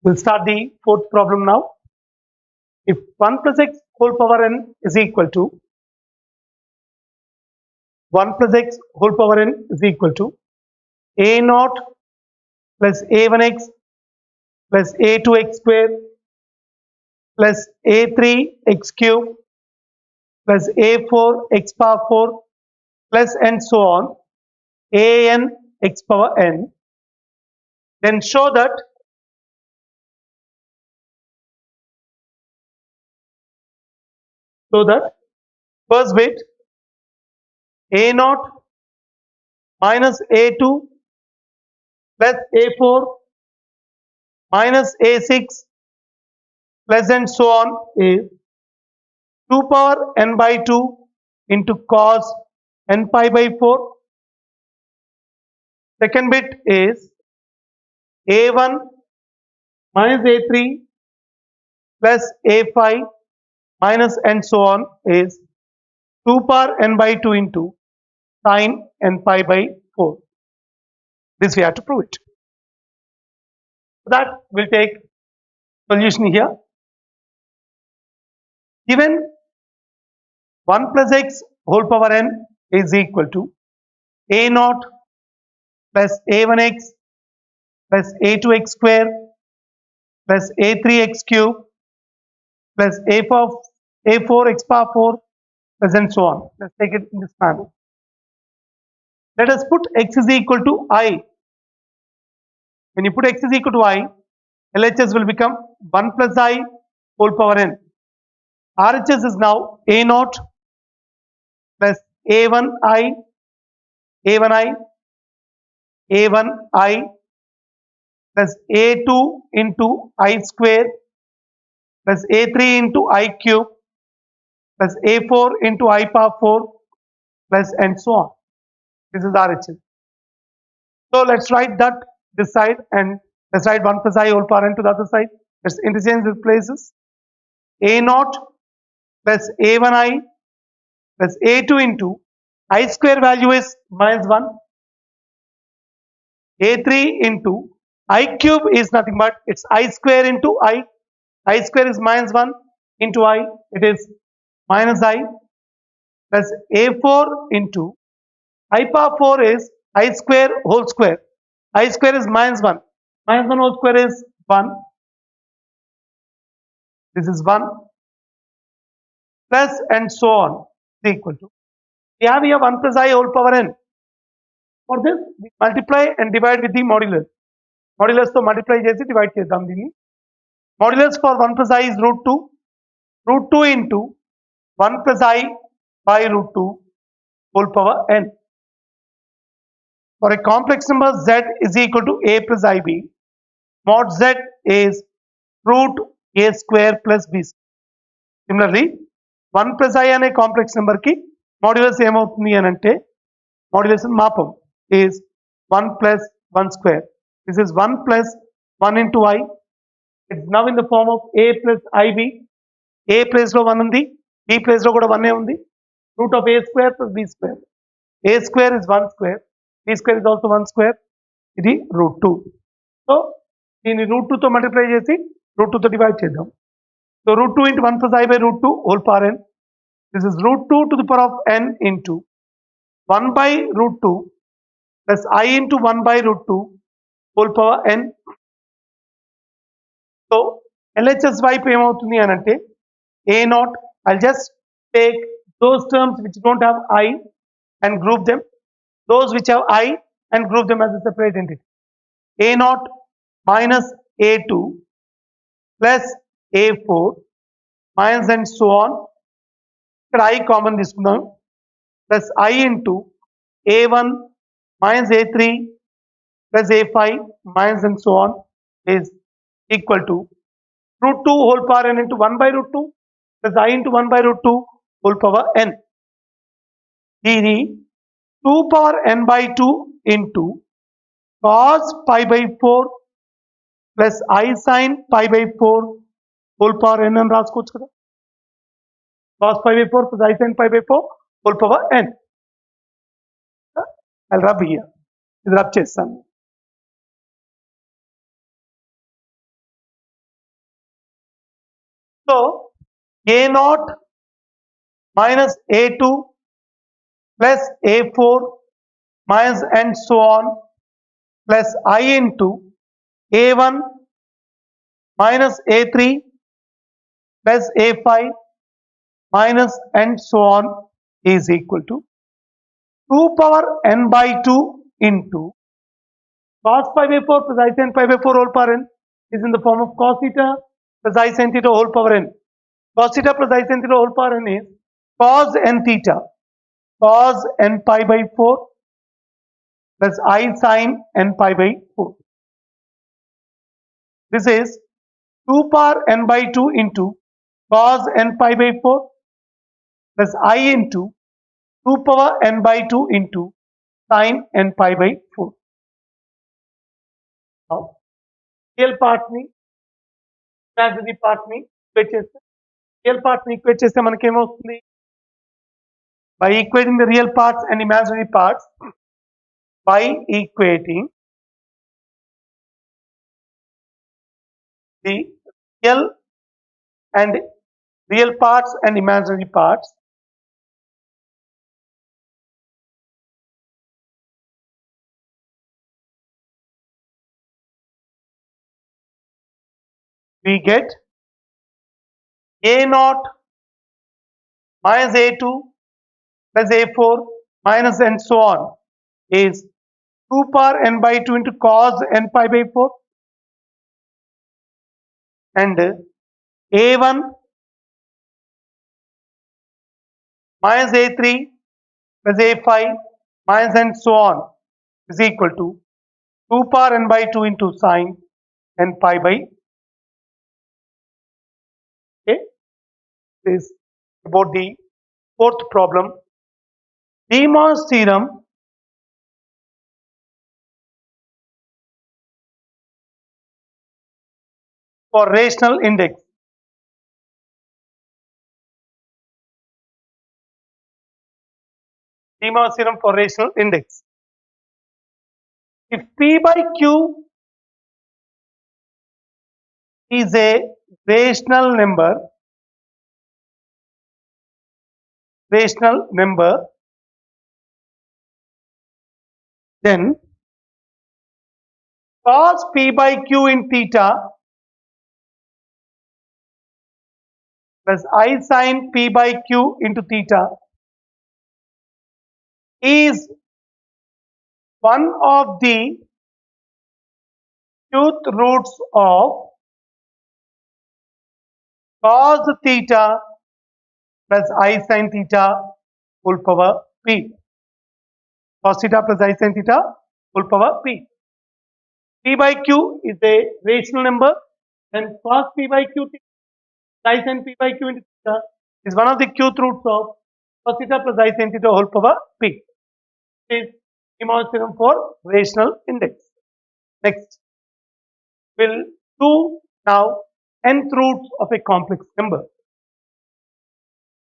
We'll start the fourth problem now. If 1 plus x whole power n is equal to 1 plus x whole power n is equal to a naught plus a1x plus a2x square plus a3x cube plus a4 x power 4 plus and so on an x power n, then show that first bit a naught minus a2 plus a4 minus a6 plus and so on is 2 power n by 2 into cos n pi by 4. Second bit is a1 minus a3 plus a5 minus and so on is 2 power n by 2 into sin n pi by 4. This we have to prove it. For that we'll take solution here. Given 1 plus x whole power n is equal to a naught plus a1x plus a2x square plus a3x cube plus a4 x power 4 plus and so on. Let's take it in this manner. Let us put x is equal to I. When you put x is equal to I, LHS will become 1 plus I whole power n. RHS is now a naught plus a1i plus a2 into I square plus a3 into I cube plus a4 into I power 4 plus and so on. This is RHS. So let's write that this side and let's write 1 plus I whole power n to the other side. Let's interchange the places. A naught plus a1i plus a2 into I square value is minus 1. a3 into I cube is nothing but it's I square into I. I square is minus 1 into I, it is minus I plus a4 into I power 4 is I square whole square. I square is minus 1. Minus 1 whole square is 1. This is 1 plus and so on is equal to. We have here 1 plus I whole power n. For this, we multiply and divide with the modulus. Modulus to multiply chesi divide chedam dini. Modulus for 1 plus I is root 2. Root 2 into 1 plus I by root 2 whole power n. For a complex number z is equal to a plus ib, mod z is root a square plus b. Similarly, 1 plus I అనే complex number కి modulus ఏమవుతుంది అని అంటే modulus మాపం is 1 plus 1 square. This is 1 plus 1 into I. It's now in the form of a plus ib. A place లో 1 ఉంది, b place లో కూడా 1 ఉంది. Root of a square plus b square. A square is 1 square. B square is also 1 square. ఇది root 2. So దీన్ని root 2 తో multiply చేసి root 2 తో డివైడ్ చేద్దాం. So root 2 into 1 plus I by root 2 whole power n. This is root 2 to the power of n into 1 by root 2 plus I into 1 by root 2 whole power n. So LHS వైపు ఏమవుతుంది అని అంటే a naught, I'll just take those terms which don't have I and group them. Those which have I and group them as a separate entity. A naught minus A2 plus A4 minus and so on. Here I common this now plus I into A1 minus A3 plus A5 minus and so on is equal to root 2 whole power n into 1 by root 2 plus I into 1 by root 2 whole power n. Dini 2 power n by 2 into cos pi by 4 plus I sin pi by 4 whole power n అని రాసుకోవచ్చు కదా. Cos pi by 4 plus I sin pi by 4 whole power n. I'll rub here. ఇది rub చేస్తాను. So A naught minus A2 plus A4 minus and so on plus I into A1 minus A3 plus A5 minus and so on is equal to 2 power n by 2 into cos pi by 4 plus I sin pi by 4 whole power n is in the form of cos theta plus I sin theta whole power n. Cos theta plus I sin theta whole power n is cos n theta cos n pi by 4 plus I sin n pi by 4. This is 2 power n by 2 into cos n pi by 4 plus I into 2 power n by 2 into sin n pi by 4. Now, real part ni imaginary part ni equate cheste real part ni equate cheste manaki em vastundi by equating the real parts and imaginary parts by equating the real and real parts and imaginary parts we get A naught minus A2 plus A4 minus and so on is 2 power n by 2 into cos n pi by 4 and A1 minus A3 plus A5 minus and so on is equal to 2 power n by 2 into sin n pi by. Okay, this is about the fourth problem. De Morgan's theorem for rational index. De Morgan's theorem for rational index. If P by Q is a rational number, then cos P by Q in theta plus I sin P by Q into theta is one of the cube roots of cos theta plus I sin theta whole power p. Cos theta plus I sin theta whole power p. P by Q is a rational number and cos P by Q I sin P by Q into theta is one of the cube roots of cos theta plus I sin theta whole power p. This is De Morgan's theorem for rational index. Next, we'll do now nth roots of a complex number.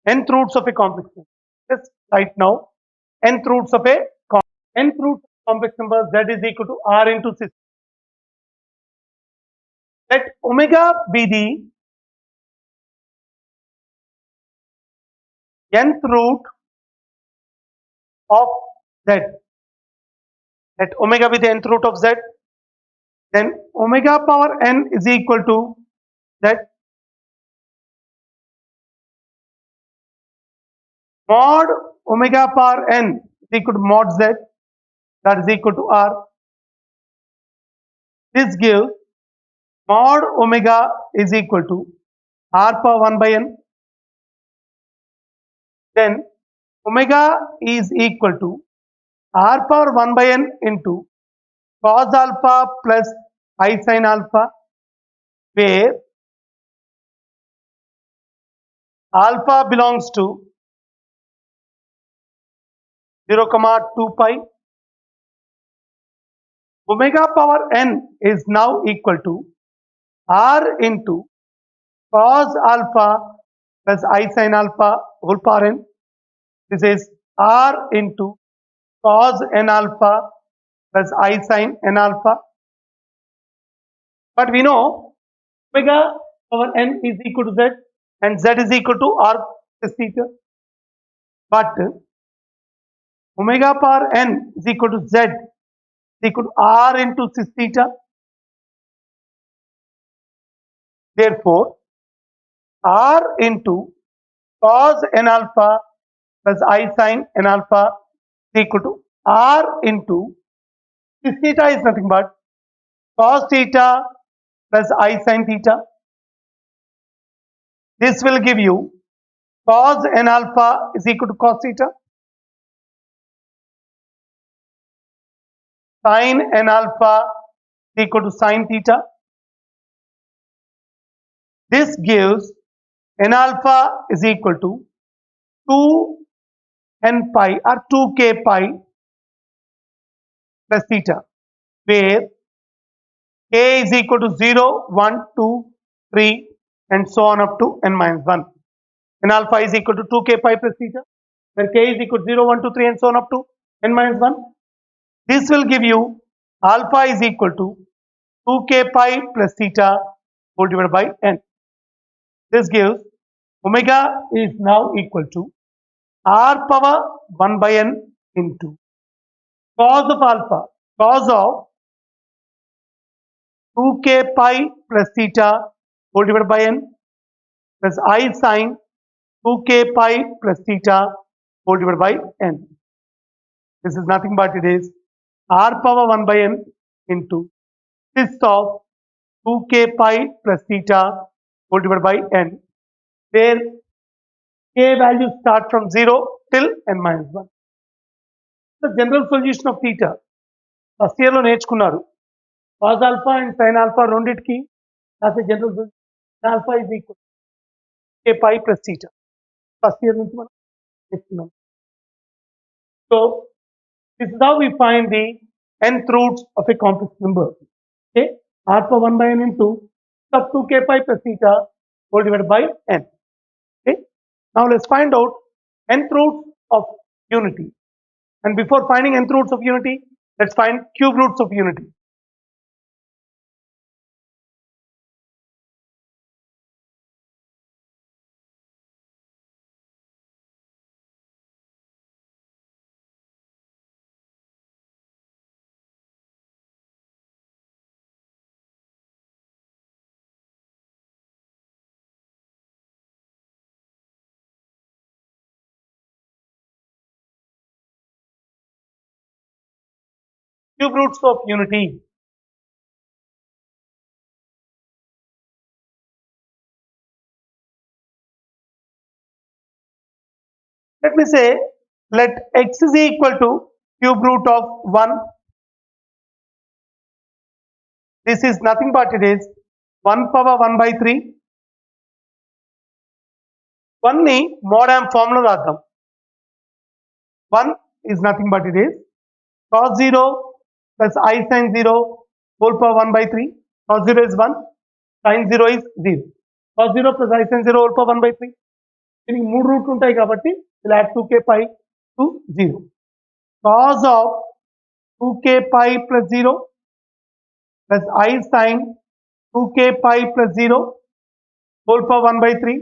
Nth roots of a complex number. Just right now, nth roots of a complex number z is equal to r into system. Let omega be the nth root of z. Let omega be the nth root of z. Then omega power n is equal to z. Mod omega power n is equal to mod z, that is equal to r. This gives mod omega is equal to r power 1 by n. Then omega is equal to r power 1 by n into cos alpha plus I sin alpha, where alpha belongs to 0, 2 pi. Omega power n is now equal to r into cos alpha plus I sin alpha whole power n. This is r into cos n alpha plus I sin n alpha. But we know omega power n is equal to z. and z is equal to r plus theta. But omega power n is equal to z is equal to r into cis theta. Therefore, r into cos n alpha plus I sin n alpha is equal to r into cis theta is nothing but cos theta plus I sin theta. This will give you cos n alpha is equal to cos theta, sin n alpha is equal to sin theta. This gives n alpha is equal to 2 n pi or 2k pi plus theta, where k is equal to 0, 1, 2, 3 and so on up to n minus 1. N alpha is equal to 2k pi plus theta, where k is equal to 0, 1, 2, 3 and so on up to n minus 1. This will give you alpha is equal to 2k pi plus theta whole divided by n. This gives omega is now equal to r power 1 by n into cos of alpha, cos of 2k pi plus theta whole divided by n plus I sin 2k pi plus theta whole divided by n. This is nothing but it is r power 1 by n into cis of 2k pi plus theta whole divided by n, where k values start from 0 till n minus 1. The general solution of theta first year లో నేర్చుకున్నారు. cos alpha and sin alpha రెండిటికి as a general solution alpha is equal to k pi plus theta. First year నుంచి మనం నేర్చుకున్నాం. So this is how we find the nth roots of a complex number. Okay, r power 1 by n into sub 2k pi plus theta whole divided by n. Okay, now let's find out nth roots of unity. And before finding nth roots of unity, let's find cube roots of unity. Cube roots of unity. Let me say, let x is equal to cube root of 1. This is nothing but it is 1 power 1 by 3. 1 ni mod am formula రాద్దాం. 1 is nothing but it is cos 0 plus I sin 0 whole power 1 by 3. Cos 0 is 1, sin 0 is 0. Cos 0 plus I sin 0 whole power 1 by 3. దీనికి 3 రూట్లు ఉంటాయి కాబట్టి we'll add 2k pi to 0. Cos of 2k pi plus 0 plus I sin 2k pi plus 0 whole power 1 by 3.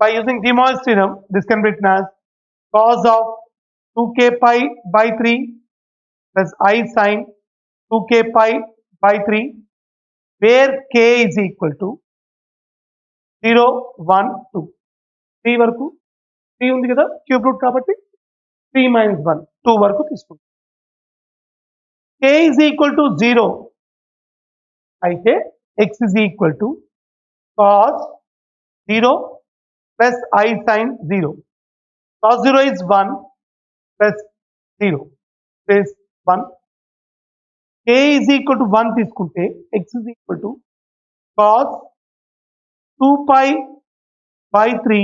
By using De Moivre's theorem, this can be written as cos of 2k pi by 3 plus I sin 2k pi by 3, where k is equal to 0, 1, 2. 3 వరకు 3 ఉంది కదా cube root కాబట్టి 3 minus 1 2 వరకు తీసుకుంటాం. k is equal to 0 అయితే x is equal to cos 0 plus I sin 0. Cos 0 is 1 plus 0 is 1. k is equal to 1 తీసుకుంటే x is equal to cos 2 pi by 3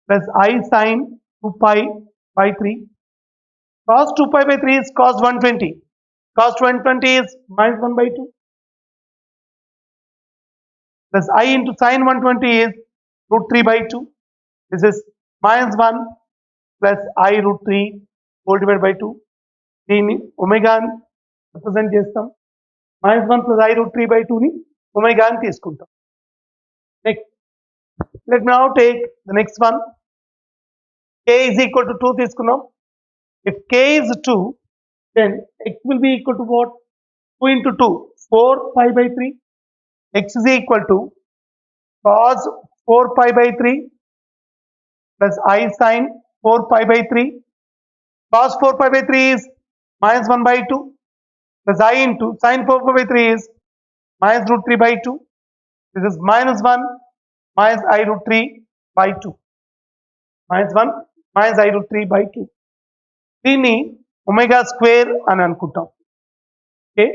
plus I sin 2 pi by 3. Cos 2 pi by 3 is cos 120. Cos 120 is minus 1 by 2. Plus I into sin 120 is root 3 by 2. This is minus 1 plus I root 3 whole divided by 2. దీన్ని omega represent చేస్తాం. minus 1 plus I root 3 by 2 ని omega అని తీసుకుంటాం. Next, let me now take the next one. K is equal to 2 తీసుకున్నాం. If K is 2, then X will be equal to what? 2 into 2, 4 pi by 3. X is equal to cos 4 pi by 3 plus I sin 4 pi by 3. Cos 4 pi by 3 is minus 1 by 2 plus I into sin 4 pi by 3 is minus root 3 by 2. This is minus 1 minus I root 3 by 2. Minus 1 minus I root 3 by 2. దీన్ని omega square అని అనుకుంటాం. Okay.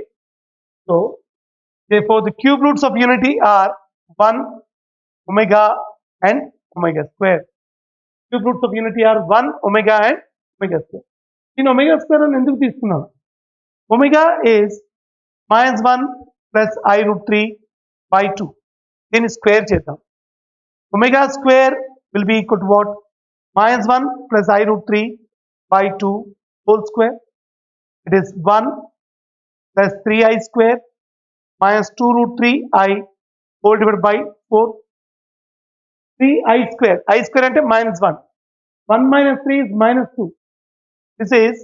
So, therefore, the cube roots of unity are 1, omega and omega square. Cube roots of unity are 1, omega and omega square. In omega square అని ఎందుకు తీసుకున్నాం? Omega is minus 1 plus I root 3 by 2. దీన్ని square చేద్దాం. Omega square will be equal to what? Minus 1 plus I root 3 by 2 whole square. It is 1 plus 3I square minus 2 root 3I whole divided by 4. 3I square. I square ante minus 1. 1 minus 3 is minus 2. This is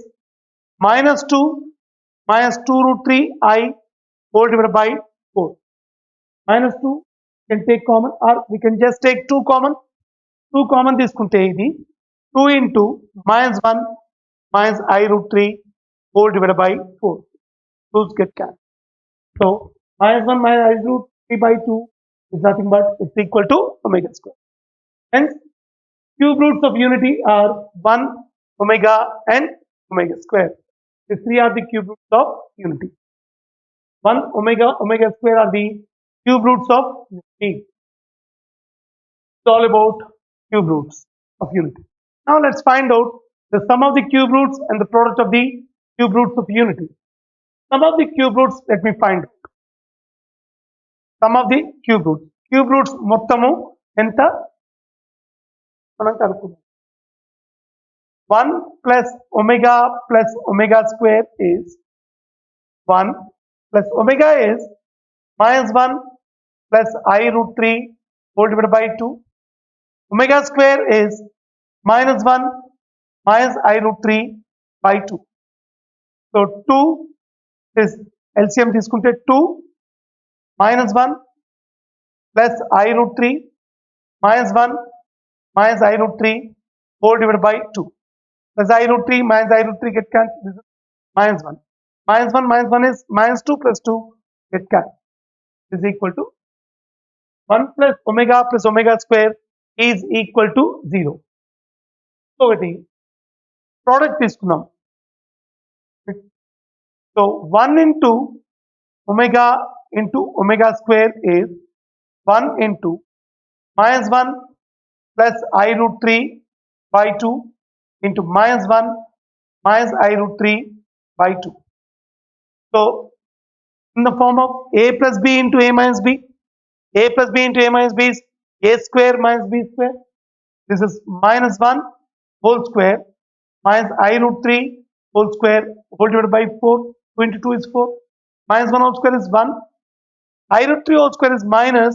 minus 2 minus 2 root 3I whole divided by 4. Minus 2 can take common, or we can just take 2 common. 2 common తీసుకుంటే ఇది 2 into minus 1 minus I root 3 whole divided by 4. 2's get cancelled. So, minus 1 minus I root 3 by 2 is nothing but it's equal to omega square. Hence, cube roots of unity are 1, omega and omega square. These three are the cube roots of unity. 1, omega, omega square are the cube roots of unity. It's all about cube roots of unity. Now let's find out the sum of the cube roots and the product of the cube roots of unity. Sum of the cube roots, let me find out. Sum of the cube roots. Cube roots మొత్తము ఎంత మనం కనుక్కుందాం. 1 plus omega square is 1 plus omega is minus 1 plus I root 3 whole divided by 2. Omega square is minus 1 minus I root 3 by 2. So 2 is LCM తీసుకుంటే 2 minus 1 plus I root 3 minus 1 minus I root 3 whole divided by 2. Plus I root 3 minus I root 3 get cancelled. This is minus 1. Minus 1 minus 1 is minus 2 plus 2 get cancelled. Is equal to 1 plus omega square is equal to 0. So, product తీసుకున్నాం. So 1 into omega square is 1 into minus 1 plus I root 3 by 2 into minus 1 minus I root 3 by 2. So in the form of a plus b into a minus b, a plus b into a minus b is a square minus b square. This is minus 1 whole square minus I root 3 whole square whole divided by 4. 2 into 2 is 4. Minus 1 whole square is 1. I root 3 whole square is minus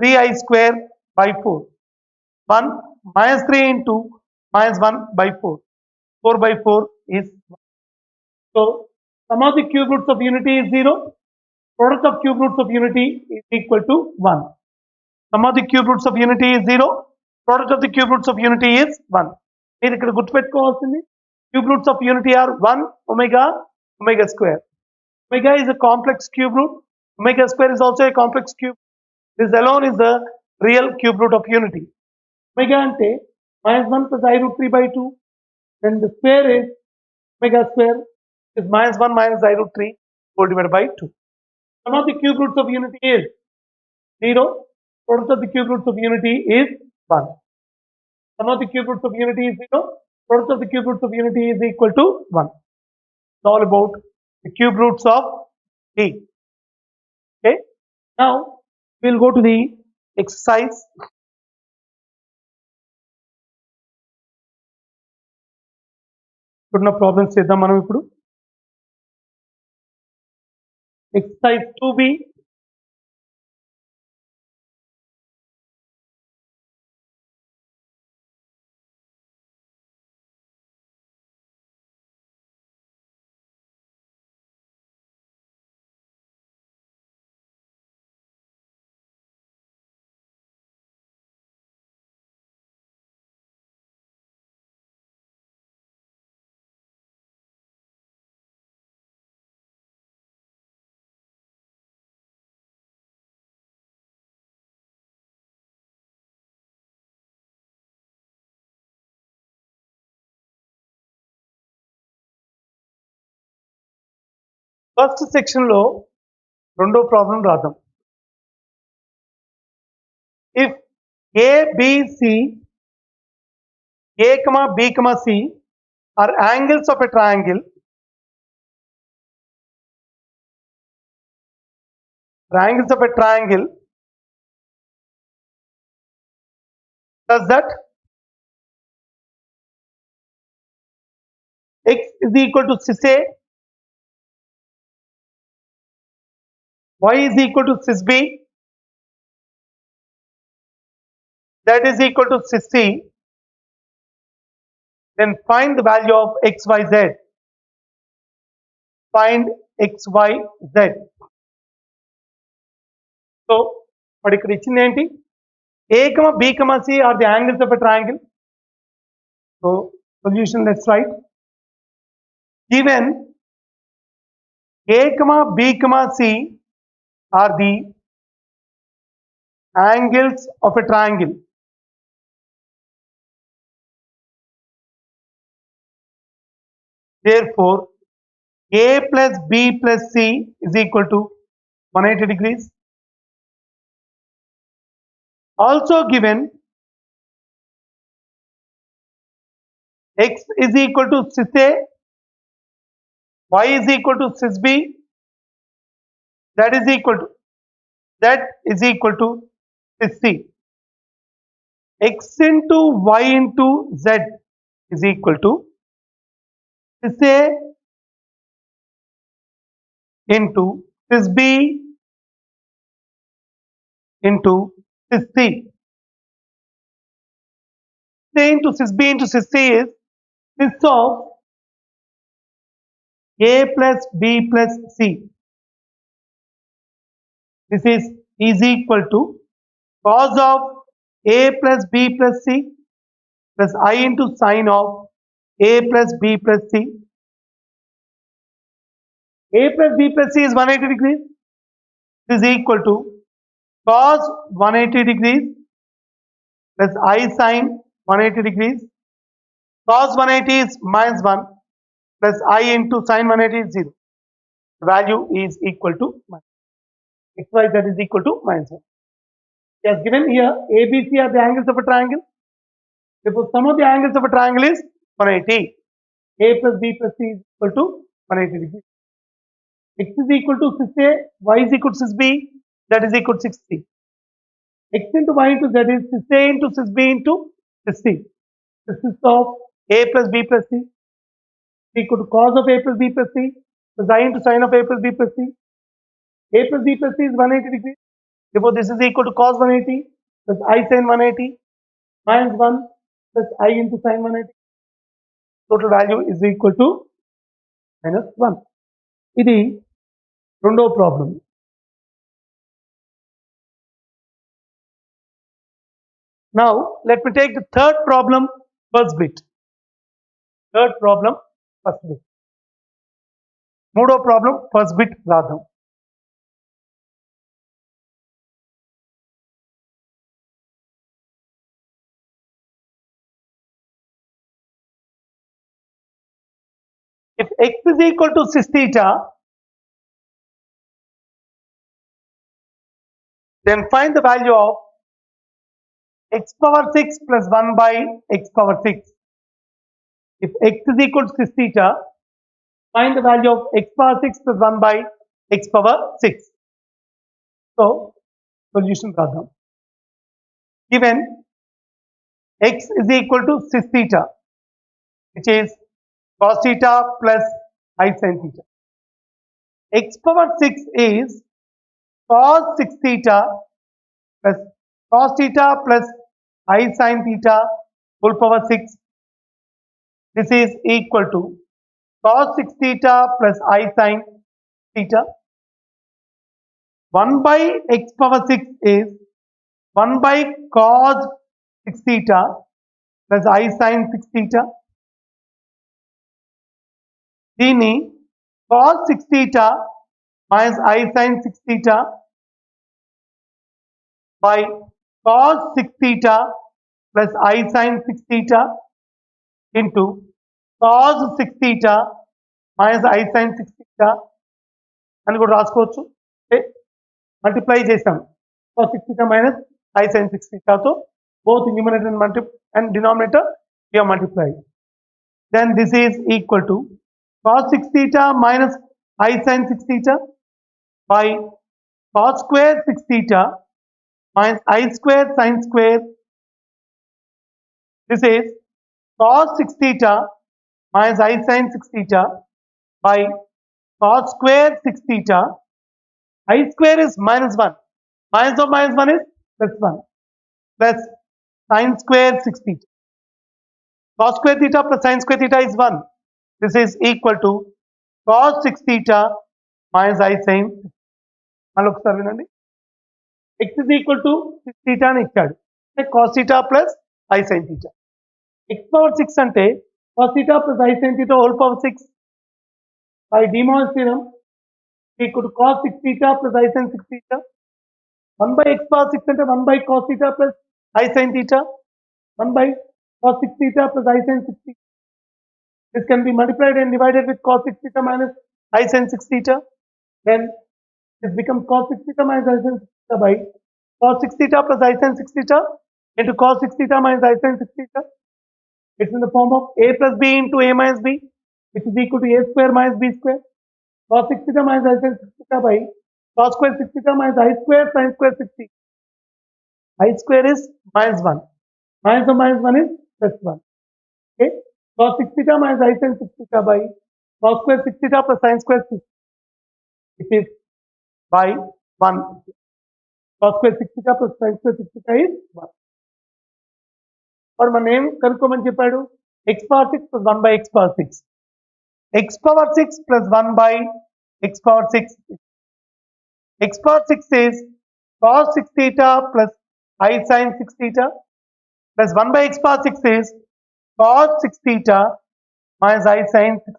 3I square by 4. 1 minus 3 into minus 1 by 4. 4 by 4 is 1. So, sum of the cube roots of unity is 0. Product of cube roots of unity is equal to 1. Sum of the cube roots of unity is 0. Product of the cube roots of unity is 1. మీరు ఇక్కడ గుర్తుపెట్టుకోవాల్సింది cube roots of unity are 1 omega square. Omega is a complex cube root. Omega square is also a complex cube. This alone is the real cube root of unity. Omega ante minus 1 plus I root 3 by 2. Then the square is omega square is minus 1 minus I root 3 whole divided by 2. Sum of the cube roots of unity is 0. Product of the cube roots of unity is 1. Sum of the cube roots of unity is 0. Product of the cube roots of unity is equal to 1. It's all about the cube roots of D. Okay. Now we'll go to the exercise. Put no problems చేద్దాం మనం ఇప్పుడు. Exercise 2B. First section లో రెండో problem రాద్దాం. If A B C a comma b comma c are angles of a triangle, triangles of a triangle, such that x is equal to cis a, y is equal to cis b, z is equal to cis c, then find the value of x, y, z. Find x, y, z. So, what ఇక్కడ ఇచ్చింది ఏంటి? A, B, C are the angles of a triangle. So, solution, let's write. Given A, B, C are the angles of a triangle. Therefore, A plus B plus C is equal to 180 degrees. Also given x is equal to cis A, y is equal to cis B, z is equal to cis C. X into y into z is equal to cis A into cis B into cis C. Cis A into cis B into cis C is cis of A plus B plus C. This is equal to cos of A plus B plus C plus I into sine of A plus B plus C. A plus B plus C is 180 degrees. This is equal to cos 180 degrees plus I sine 180 degrees. Cos 180 is minus 1 plus I into sine 180 is 0. The value is equal to minus. X, y, z is equal to minus 1. Yes, given here A, B, C are the angles of a triangle. Therefore, sum of the angles of a triangle is 180. A plus B plus C is equal to 180 degrees. X is equal to cis A, y is equal to cis B, z is equal to cis C. X into y into z is cis A into cis B into cis C. This is of A plus B plus C is equal to cos of A plus B plus C plus I into sine of A plus B plus C. A plus B plus C is 180 degrees. Therefore, this is equal to cos 180 plus I sin 180 minus 1 plus I into sine 180. Total value is equal to minus 1. ఇది రెండో problem. Now, let me take the third problem first bit. Third problem first bit. మూడో problem first bit రాద్దాం. If x is equal to cis theta, then find the value of x power 6 plus 1 by x power 6. If x is equal to cis theta, find the value of x power 6 plus 1 by x power 6. So, solution రాద్దాం. Given x is equal to cis theta, which is cos theta plus I sin theta. X power 6 is cos 6 theta plus cos theta plus I sin theta whole power 6. This is equal to cos 6 theta plus I sin theta. 1 by x power 6 is 1 by cos 6 theta plus I sin 6 theta. దీన్ని cos 6 theta minus I sin 6 theta by cos 6 theta plus I sin 6 theta into cos 6 theta minus I sin 6 theta అని కూడా రాసుకోవచ్చు. Multiply చేసాం cos 6 theta minus I sin 6 theta. So both numerator and denominator we have multiplied. Then this is equal to cos 6 theta minus I sin 6 theta by cos square 6 theta minus I square sin square. This is cos 6 theta minus I sin 6 theta by cos square 6 theta. I square is minus 1. Minus of minus 1 is plus 1 plus sin square 6 theta. Cos square theta plus sin square theta is 1. This is equal to cos 6 theta minus I sin. X is equal to 6 theta అని ఇచ్చాడు. cos theta plus I sin theta. X power 6 అంటే cos theta plus I sin theta whole power 6. By De Morgan's theorem, we could cos 6 theta plus I sin 6 theta. 1 by x power 6 అంటే 1 by cos theta plus I sin theta. 1 by cos 6 theta plus I sin 6 theta. This can be multiplied and divided with cos 6 theta minus I sin 6 theta. Then this becomes cos 6 theta minus I sin 6 theta by cos 6 theta plus I sin 6 theta into cos 6 theta minus I sin 6 theta. It's in the form of a plus b into a minus b, which is equal to a square minus b square. Cos 6 theta minus I sin 6 theta by cos square 6 theta minus I square sin square 6 theta. I square is minus 1. Minus of minus 1 is plus 1. Okay. Cos 6 theta minus I sin 6 theta by cos square 6 theta plus sin square 6. It is by 1. Cos square 6 theta plus sin square 6 theta is 1. और మన ఏం కనుక్కోమని చెప్పాడు? x power 6 plus 1 by x power 6. X power 6 plus 1 by x power 6. X power 6 is cos 6 theta plus I sin 6 theta plus 1 by x power 6 is cos 6 theta minus I sin 6.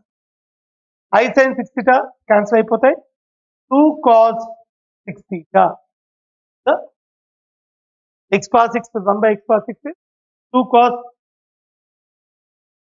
I sin 6 theta cancel అయిపోతాయి. 2 cos 6 theta. The x power 6 plus 1 by x power 6 is 2 cos